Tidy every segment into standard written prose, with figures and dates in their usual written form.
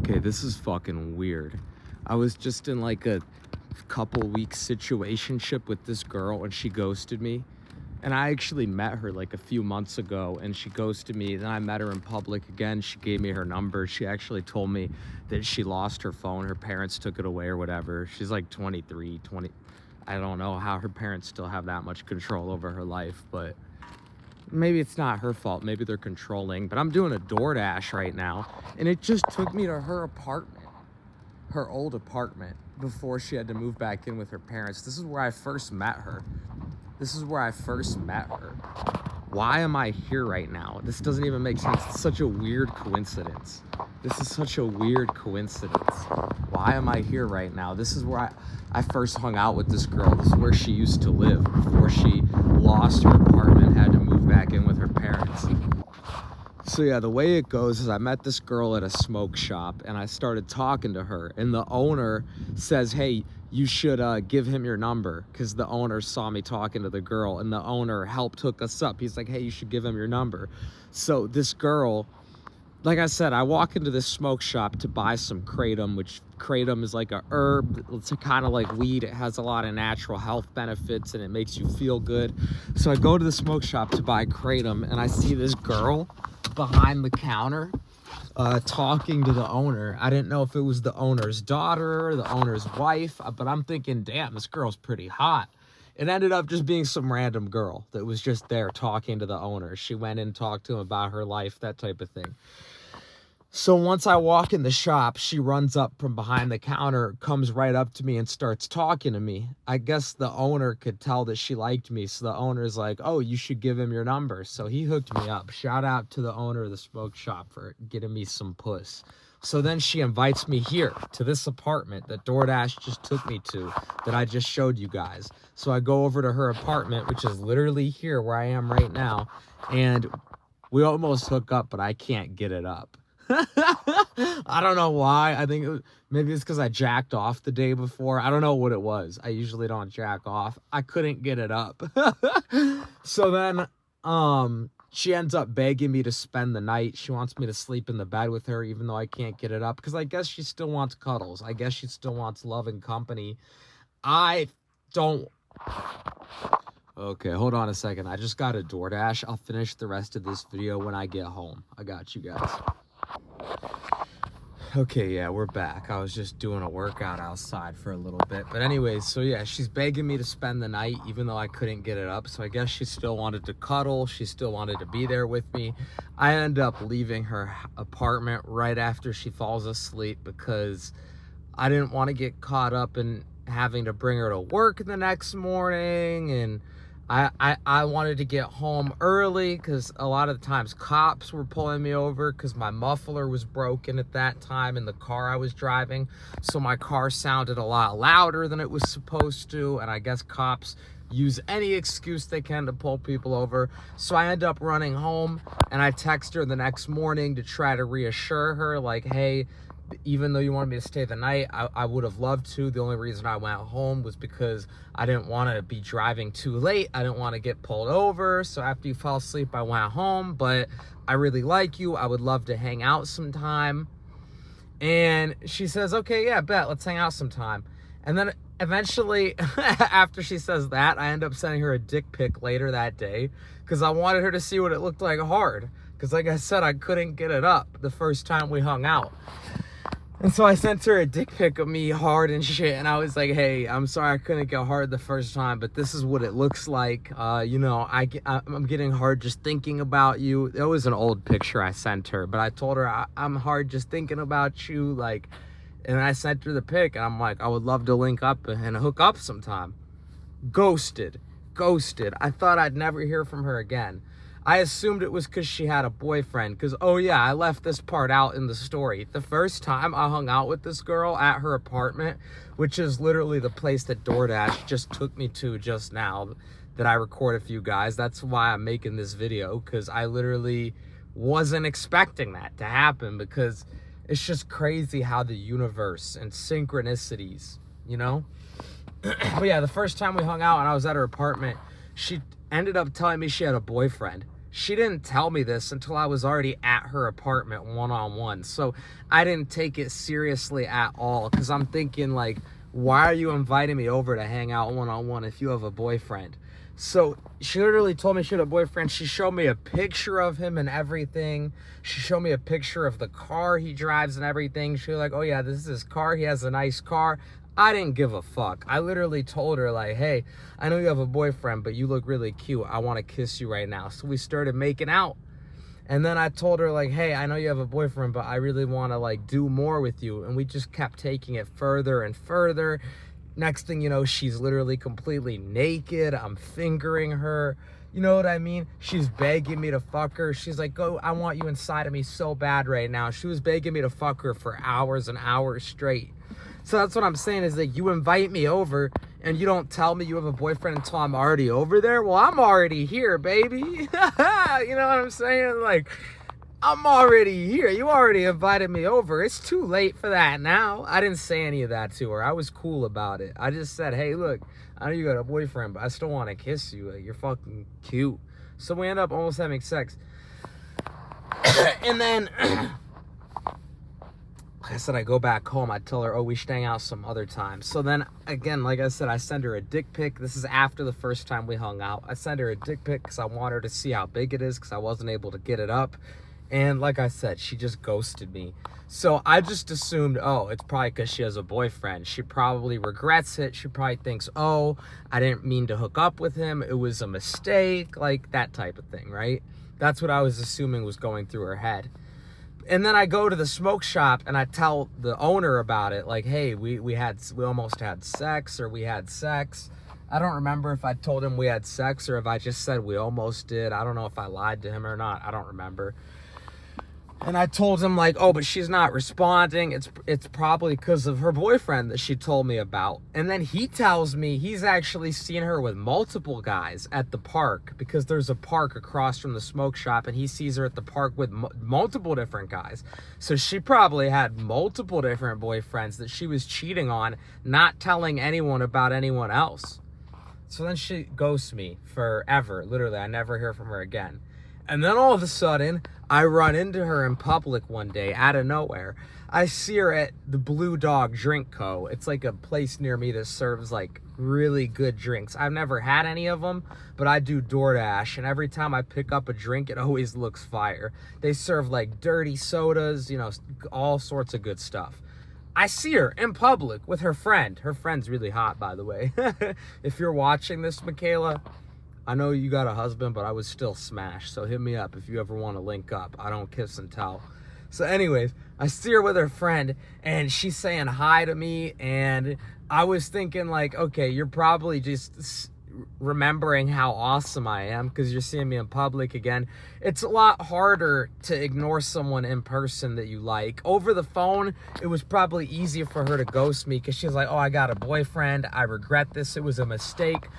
Okay, this is fucking weird. I was just in like a couple weeks situationship with this girl and she ghosted me. And I actually met her like a few months ago and she ghosted me. Then I met her in public again. She gave me her number. She actually told me that she lost her phone. Her parents took it away or whatever. She's like 23, 20. I don't know how her parents still have that much control over her life, but maybe it's not her fault. Maybe they're controlling. But I'm doing a DoorDash right now and it just took me to her apartment, her old apartment, before she had to move back in with her parents. This is where I first met her. Why am I here right now? This doesn't even make sense. It's such a weird coincidence. Why am I here right now? This is where I first hung out with this girl. This is where she used to live before she lost her apartment and had to move back in with her parents. So yeah, the way it goes is I met this girl at a smoke shop and I started talking to her, and the owner says, hey, you should give him your number, because the owner saw me talking to the girl and the owner helped hook us up. He's like, hey, you should give him your number. So this girl, like I said, I walk into this smoke shop to buy some kratom, which kratom is like a herb. It's kind of like weed. It has a lot of natural health benefits and it makes you feel good. So I go to the smoke shop to buy kratom and I see this girl behind the counter talking to the owner. I didn't know if it was the owner's daughter or the owner's wife, but I'm thinking, damn, this girl's pretty hot. It ended up just being some random girl that was just there talking to the owner. She went in and talked to him about her life, that type of thing. So once I walk in the shop, she runs up from behind the counter, comes right up to me and starts talking to me. I guess the owner could tell that she liked me. So the owner's like, oh, you should give him your number. So he hooked me up. Shout out to the owner of the smoke shop for getting me some puss. So then she invites me here to this apartment that DoorDash just took me to, that I just showed you guys. So I go over to her apartment, which is literally here where I am right now. And we almost hook up, but I can't get it up. I don't know why. I think maybe it's because I jacked off the day before. I don't know what it was. I usually don't jack off. I couldn't get it up. So then she ends up begging me to spend the night. She wants me to sleep in the bed with her even though I can't get it up, because I guess she still wants cuddles. I guess she still wants love and company. I don't... Okay, hold on a second. I just got a DoorDash. I'll finish the rest of this video when I get home. I got you guys. Okay, yeah, we're back. I was just doing a workout outside for a little bit. But anyways, so yeah, she's begging me to spend the night even though I couldn't get it up. So I guess she still wanted to cuddle. She still wanted to be there with me. I end up leaving her apartment right after she falls asleep because I didn't want to get caught up in having to bring her to work the next morning, and I wanted to get home early because a lot of the times cops were pulling me over because my muffler was broken at that time in the car I was driving. So my car sounded a lot louder than it was supposed to, and I guess cops use any excuse they can to pull people over. So I end up running home, and I text her the next morning to try to reassure her, like, hey, even though you wanted me to stay the night, I would have loved to. The only reason I went home was because I didn't want to be driving too late. I didn't want to get pulled over. So after you fell asleep, I went home. But I really like you. I would love to hang out sometime. And she says, okay, yeah, bet. Let's hang out sometime. And then eventually, after she says that, I end up sending her a dick pic later that day because I wanted her to see what it looked like hard. Because like I said, I couldn't get it up the first time we hung out. And so I sent her a dick pic of me hard and shit, and I was like, hey, I'm sorry I couldn't get hard the first time, but this is what it looks like. You know, I'm getting hard just thinking about you. It was an old picture I sent her, but I told her I'm hard just thinking about you, like, and I sent her the pic, and I'm like, I would love to link up and hook up sometime. Ghosted. I thought I'd never hear from her again. I assumed it was because she had a boyfriend, because, oh yeah, I left this part out in the story. The first time I hung out with this girl at her apartment, which is literally the place that DoorDash just took me to just now, that I recorded for you guys. That's why I'm making this video, because I literally wasn't expecting that to happen, because it's just crazy how the universe and synchronicities, you know? But yeah, the first time we hung out and I was at her apartment, she ended up telling me she had a boyfriend. she didn't tell me this until I was already at her apartment one-on-one. So I didn't take it seriously at all, because I'm thinking like, why are you inviting me over to hang out one-on-one if you have a boyfriend? So she literally told me she had a boyfriend. She showed me a picture of him and everything. She showed me a picture of the car he drives and everything. She was like, oh yeah, this is his car. He has a nice car. I didn't give a fuck. I literally told her like, hey, I know you have a boyfriend, but you look really cute. I want to kiss you right now. So we started making out. And then I told her like, hey, I know you have a boyfriend, but I really want to like do more with you. And we just kept taking it further and further. Next thing you know, she's literally completely naked. I'm fingering her. You know what I mean? She's begging me to fuck her. She's like, oh, I want you inside of me so bad right now. She was begging me to fuck her for hours and hours straight. So that's what I'm saying, is like, you invite me over and you don't tell me you have a boyfriend until I'm already over there. Well, I'm already here, baby. You know what I'm saying? Like, I'm already here. You already invited me over. It's too late for that now. I didn't say any of that to her. I was cool about it. I just said, hey, look, I know you got a boyfriend, but I still want to kiss you. Like, you're fucking cute. So we end up almost having sex. And then, like I said, I go back home. I tell her, oh, we should hang out some other time. So then, again, like I said, I send her a dick pic. This is after the first time we hung out. I send her a dick pic because I want her to see how big it is, because I wasn't able to get it up. And like I said, she just ghosted me. So I just assumed, oh, it's probably because she has a boyfriend. She probably regrets it. She probably thinks, oh, I didn't mean to hook up with him. It was a mistake, like that type of thing, right? That's what I was assuming was going through her head. And then I go to the smoke shop and I tell the owner about it. Like, hey, we almost had sex, or we had sex. I don't remember if I told him we had sex or if I just said we almost did. I don't know if I lied to him or not. I don't remember. And I told him like, oh, but she's not responding. It's probably because of her boyfriend that she told me about. And then he tells me he's actually seen her with multiple guys at the park, because there's a park across from the smoke shop, and he sees her at the park with multiple different guys. So she probably had multiple different boyfriends that she was cheating on, not telling anyone about anyone else. So then she ghosts me forever. Literally, I never hear from her again. And then all of a sudden, I run into her in public one day out of nowhere. I see her at the Blue Dog Drink Co. It's like a place near me that serves like really good drinks. I've never had any of them, but I do DoorDash, and every time I pick up a drink, it always looks fire. They serve like dirty sodas, you know, all sorts of good stuff. I see her in public with her friend. Her friend's really hot, by the way. If you're watching this, Michaela, I know you got a husband, but I was still smashed. So hit me up if you ever want to link up. I don't kiss and tell. So anyways, I see her with her friend, and she's saying hi to me. And I was thinking like, okay, you're probably just remembering how awesome I am because you're seeing me in public again. It's a lot harder to ignore someone in person that you like. Over the phone, it was probably easier for her to ghost me because she was like, oh, I got a boyfriend. I regret this. It was a mistake.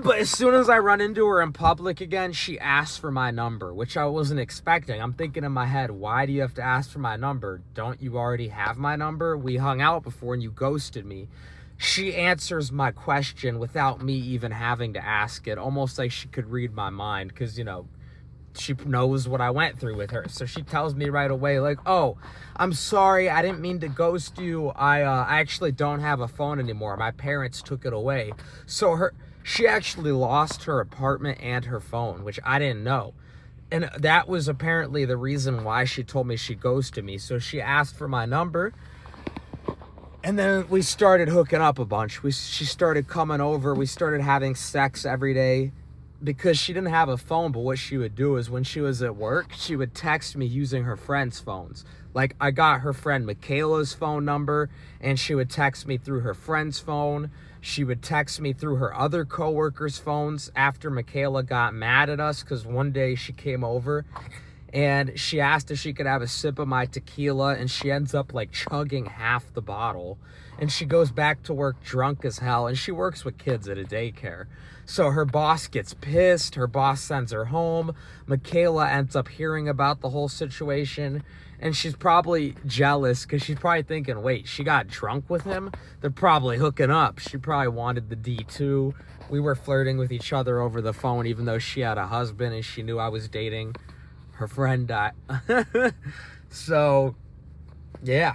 But as soon as I run into her in public again, she asks for my number, which I wasn't expecting. I'm thinking in my head, why do you have to ask for my number? Don't you already have my number? We hung out before and you ghosted me. She answers my question without me even having to ask it, almost like she could read my mind because, you know, she knows what I went through with her. So she tells me right away, like, oh, I'm sorry, I didn't mean to ghost you. I actually don't have a phone anymore. My parents took it away. So she actually lost her apartment and her phone, which I didn't know. And that was apparently the reason why she told me she ghosted me. So she asked for my number. And then we started hooking up a bunch. She started coming over. We started having sex every day because she didn't have a phone. But what she would do is when she was at work, she would text me using her friends' phones. Like, I got her friend Michaela's phone number, and she would text me through her friend's phone. She would text me through her other coworkers' phones after Michaela got mad at us because one day she came over and she asked if she could have a sip of my tequila, and she ends up like chugging half the bottle, and she goes back to work drunk as hell, and she works with kids at a daycare. So her boss gets pissed, her boss sends her home. Michaela ends up hearing about the whole situation, And she's probably jealous because she's probably thinking, wait, she got drunk with him? They're probably hooking up. She probably wanted the D2. We were flirting with each other over the phone, even though she had a husband and she knew I was dating her friend. So, yeah.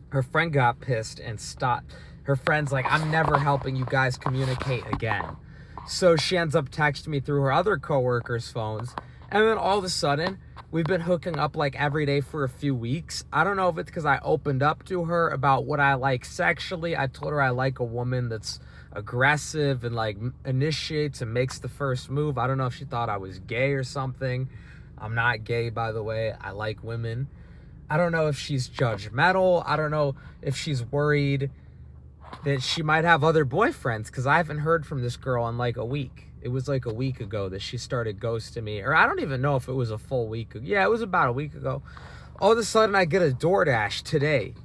Her friend got pissed and stopped. Her friend's like, I'm never helping you guys communicate again. So she ends up texting me through her other coworkers' phones. And then all of a sudden, we've been hooking up like every day for a few weeks. I don't know if it's because I opened up to her about what I like sexually. I told her I like a woman that's aggressive and like initiates and makes the first move. I don't know if she thought I was gay or something. I'm not gay, by the way. I like women. I don't know if she's judgmental. I don't know if she's worried that she might have other boyfriends, because I haven't heard from this girl in like a week. It was like a week ago that she started ghosting me. Or I don't even know if it was a full week. Yeah, it was about a week ago. All of a sudden, I get a DoorDash today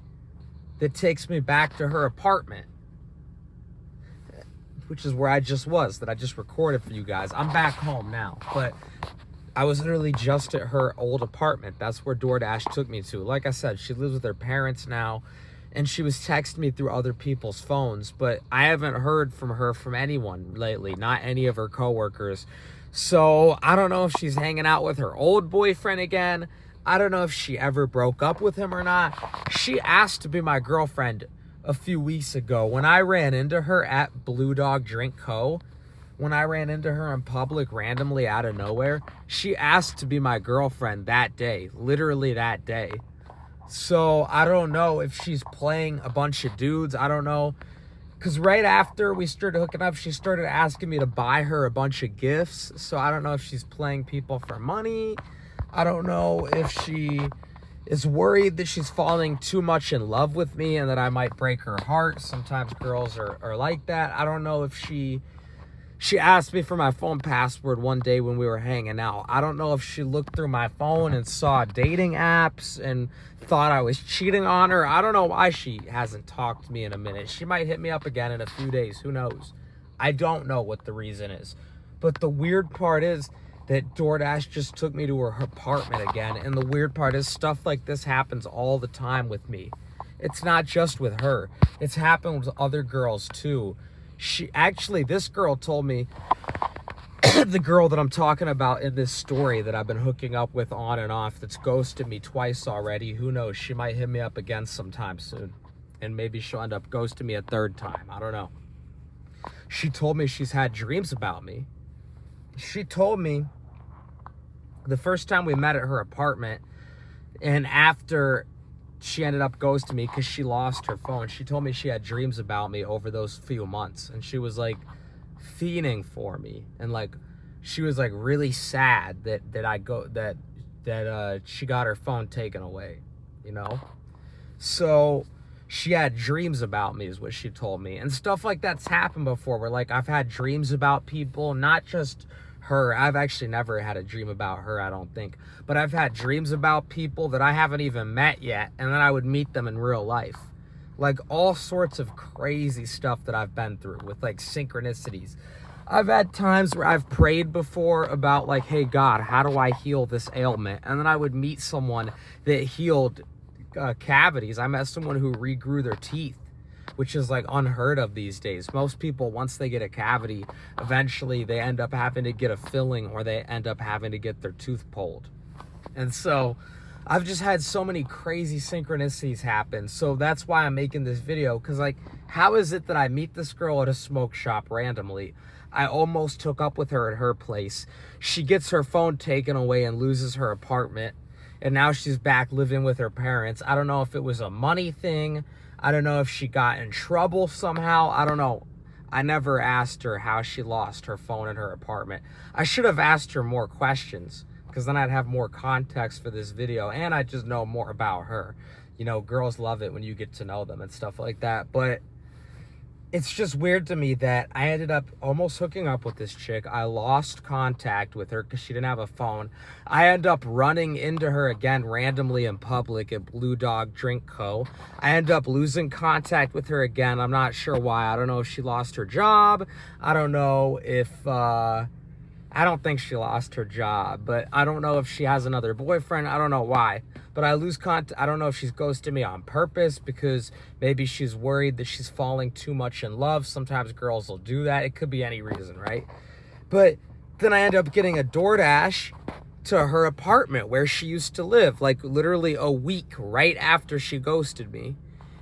that takes me back to her apartment, which is where I just was, that I just recorded for you guys. I'm back home now, but I was literally just at her old apartment. That's where DoorDash took me to. Like I said, she lives with her parents now, and she was texting me through other people's phones, but I haven't heard from her from anyone lately, not any of her coworkers. So I don't know if she's hanging out with her old boyfriend again. I don't know if she ever broke up with him or not. She asked to be my girlfriend a few weeks ago when I ran into her at Blue Dog Drink Co. When I ran into her in public randomly out of nowhere, she asked to be my girlfriend that day, literally that day. So I don't know if she's playing a bunch of dudes. I don't know. Because right after we started hooking up, she started asking me to buy her a bunch of gifts. So I don't know if she's playing people for money. I don't know if she is worried that she's falling too much in love with me and that I might break her heart. Sometimes girls are like that. I don't know if she asked me for my phone password one day when we were hanging out. I don't know if she looked through my phone and saw dating apps and thought I was cheating on her. I don't know why she hasn't talked to me in a minute. She might hit me up again in a few days. Who knows? I don't know what the reason is. But the weird part is that DoorDash just took me to her apartment again. And the weird part is stuff like this happens all the time with me. It's not just with her. It's happened with other girls too. This girl told me, the girl that I'm talking about in this story that I've been hooking up with on and off, that's ghosted me twice already. Who knows? She might hit me up again sometime soon. And maybe she'll end up ghosting me a third time. I don't know. She told me she's had dreams about me. She told me the first time we met at her apartment, and after she ended up ghosting me because she lost her phone, she told me she had dreams about me over those few months, and she was like fiending for me, and like she was like really sad that she got her phone taken away, you know. So she had dreams about me is what she told me, and stuff like that's happened before, where like I've had dreams about people, not just her. I've actually never had a dream about her, I don't think, but I've had dreams about people that I haven't even met yet, and then I would meet them in real life. Like all sorts of crazy stuff that I've been through with like synchronicities. I've had times where I've prayed before about like, hey God, how do I heal this ailment? And then I would meet someone that healed cavities. I met someone who regrew their teeth, which is like unheard of these days. Most people, once they get a cavity, eventually they end up having to get a filling, or they end up having to get their tooth pulled. And so I've just had so many crazy synchronicities happen. So that's why I'm making this video, because like, how is it that I meet this girl at a smoke shop randomly? I almost took up with her at her place. She gets her phone taken away and loses her apartment, and now she's back living with her parents. I don't know if it was a money thing. I don't know if she got in trouble somehow. I don't know. I never asked her how she lost her phone in her apartment. I should have asked her more questions, because then I'd have more context for this video, and I'd just know more about her. You know, girls love it when you get to know them and stuff like that. But it's just weird to me that I ended up almost hooking up with this chick. I lost contact with her because she didn't have a phone. I end up running into her again randomly in public at Blue Dog Drink Co. I end up losing contact with her again. I'm not sure why. I don't know if she lost her job. I don't know if I don't think she lost her job, but I don't know if she has another boyfriend. I don't know why, but I lose contact. I don't know if she's ghosting me on purpose because maybe she's worried that she's falling too much in love. Sometimes girls will do that. It could be any reason, right? But then I end up getting a DoorDash to her apartment where she used to live, like literally a week right after she ghosted me.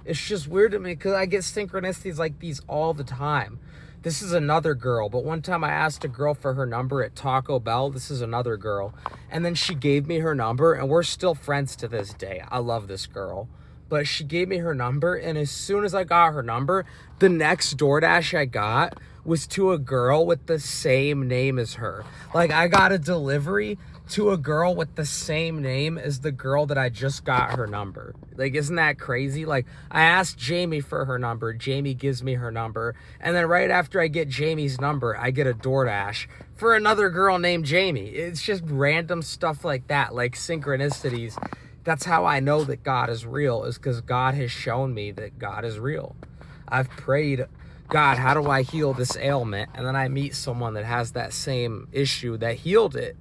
It's just weird to me because I get synchronicities like these all the time. This is another girl, but one time I asked a girl for her number at Taco Bell. This is another girl. And then she gave me her number, and we're still friends to this day. I love this girl. But she gave me her number, and as soon as I got her number, the next DoorDash I got was to a girl with the same name as her. Like, I got a delivery to a girl with the same name as the girl that I just got her number. Like, isn't that crazy? Like, I asked Jamie for her number. Jamie gives me her number. And then right after I get Jamie's number, I get a DoorDash for another girl named Jamie. It's just random stuff like that, like synchronicities. That's how I know that God is real, is because God has shown me that God is real. I've prayed, God, how do I heal this ailment? And then I meet someone that has that same issue that healed it.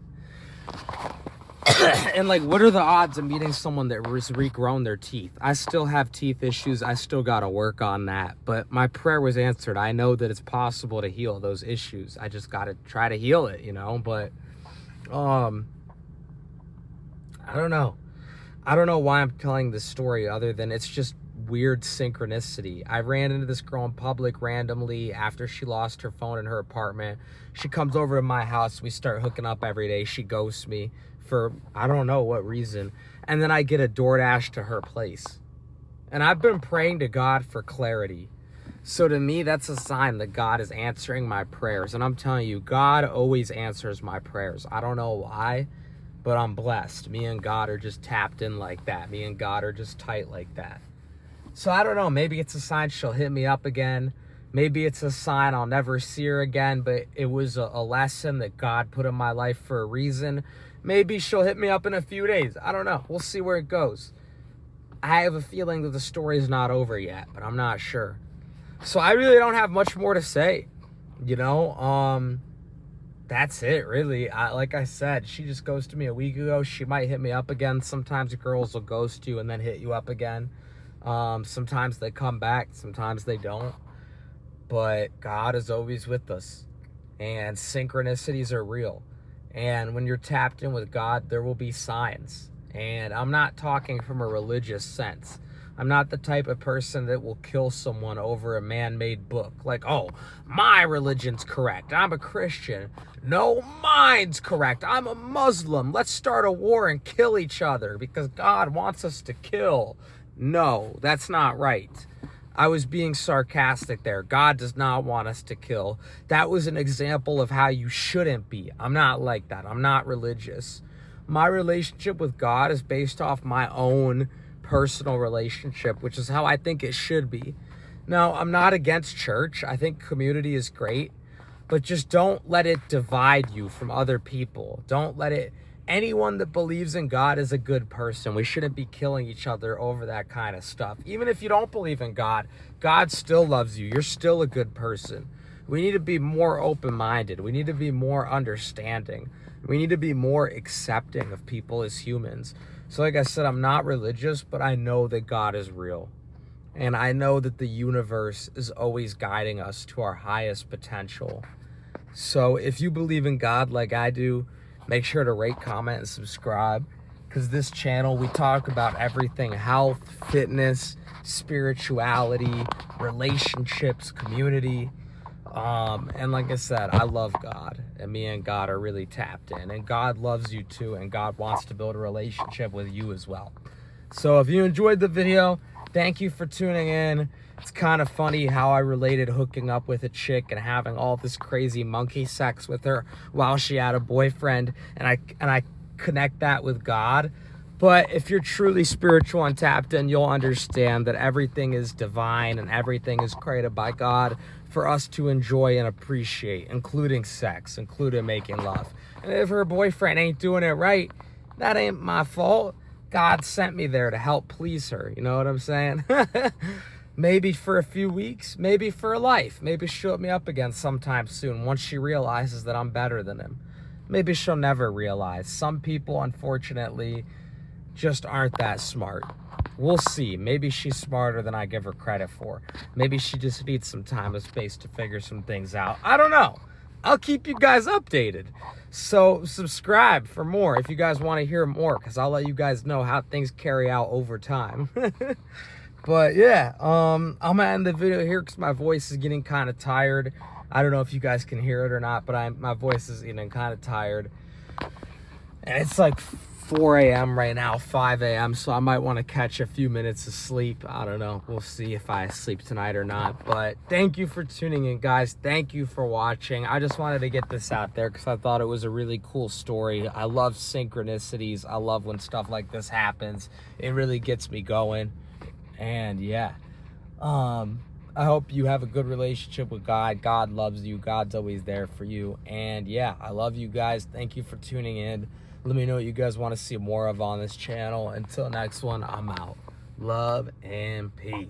And like, what are the odds of meeting someone that has regrown their teeth? I still have teeth issues. I still got to work on that. But my prayer was answered. I know that it's possible to heal those issues. I just got to try to heal it, you know? But, I don't know. I don't know why I'm telling this story other than it's just weird synchronicity. I ran into this girl in public randomly after she lost her phone in her apartment. She comes over to my house. We start hooking up every day. She ghosts me for I don't know what reason. And then I get a DoorDash to her place. And I've been praying to God for clarity. So to me, that's a sign that God is answering my prayers. And I'm telling you, God always answers my prayers. I don't know why, but I'm blessed. Me and God are just tapped in like that. Me and God are just tight like that. So I don't know, maybe it's a sign she'll hit me up again. Maybe it's a sign I'll never see her again, but it was a lesson that God put in my life for a reason. Maybe she'll hit me up in a few days. I don't know. We'll see where it goes. I have a feeling that the story's not over yet, but I'm not sure. So I really don't have much more to say. You know, that's it, really. Like I said, she just ghosted me a week ago. She might hit me up again. Sometimes girls will ghost you and then hit you up again. Sometimes they come back, sometimes they don't. But God is always with us. And synchronicities are real. And when you're tapped in with God, there will be signs. And I'm not talking from a religious sense. I'm not the type of person that will kill someone over a man-made book. Like, oh, my religion's correct. I'm a Christian. No, mine's correct. I'm a Muslim. Let's start a war and kill each other because God wants us to kill. No, that's not right. I was being sarcastic there. God does not want us to kill. That was an example of how you shouldn't be. I'm not like that. I'm not religious. My relationship with God is based off my own personal relationship, which is how I think it should be. Now, I'm not against church. I think community is great, but just don't let it divide you from other people. Don't let it... Anyone that believes in God is a good person. We shouldn't be killing each other over that kind of stuff. Even if you don't believe in God, God still loves you. You're still a good person. We need to be more open-minded. We need to be more understanding. We need to be more accepting of people as humans. So like I said, I'm not religious, but I know that God is real. And I know that the universe is always guiding us to our highest potential. So if you believe in God like I do, make sure to rate, comment, and subscribe, because this channel, we talk about everything: health, fitness, spirituality, relationships, community. And like I said, I love God, and me and God are really tapped in, and God loves you too, and God wants to build a relationship with you as well. So if you enjoyed the video, thank you for tuning in. It's kind of funny how I related hooking up with a chick and having all this crazy monkey sex with her while she had a boyfriend, and I connect that with God. But if you're truly spiritual and tapped in, you'll understand that everything is divine and everything is created by God for us to enjoy and appreciate, including sex, including making love. And if her boyfriend ain't doing it right, that ain't my fault. God sent me there to help please her. You know what I'm saying? Maybe for a few weeks, maybe for life. Maybe she'll hit me up again sometime soon once she realizes that I'm better than him. maybe she'll never realize. Some people, unfortunately, just aren't that smart. We'll see. Maybe she's smarter than I give her credit for. Maybe she just needs some time and space to figure some things out. I don't know. I'll keep you guys updated. So subscribe for more if you guys want to hear more, because I'll let you guys know how things carry out over time. But yeah, I'm gonna end the video here because my voice is getting kind of tired. I don't know if you guys can hear it or not, but my voice is getting kind of tired. And it's like 4 a.m. right now, 5 a.m. So I might want to catch a few minutes of sleep. I don't know. We'll see if I sleep tonight or not. But thank you for tuning in, guys. Thank you for watching. I just wanted to get this out there because I thought it was a really cool story. I love synchronicities. I love when stuff like this happens. It really gets me going. And yeah, I hope you have a good relationship with God. God loves you. God's always there for you. And yeah, I love you guys. Thank you for tuning in. Let me know what you guys want to see more of on this channel. Until next one, I'm out. Love and peace.